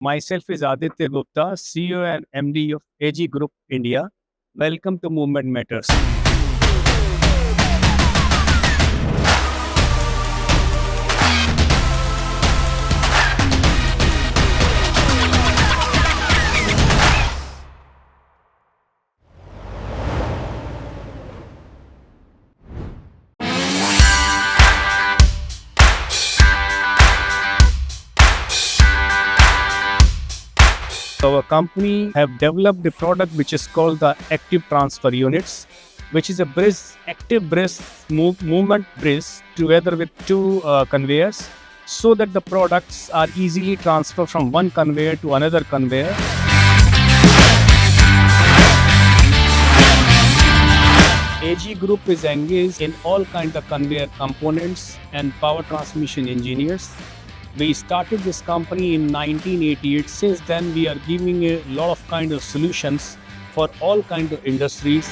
Myself is Aditya Gupta, CEO and MD of AG Group India. Welcome to Movement Matters. Our company have developed a product which is called the active transfer units, which is a active movement brace together with two conveyors, so that the products are easily transferred from one conveyor to another conveyor. AG Group is engaged in all kinds of conveyor components and power transmission engineers. We started this company in 1988. Since then, we are giving a lot of kind of solutions for all kinds of industries.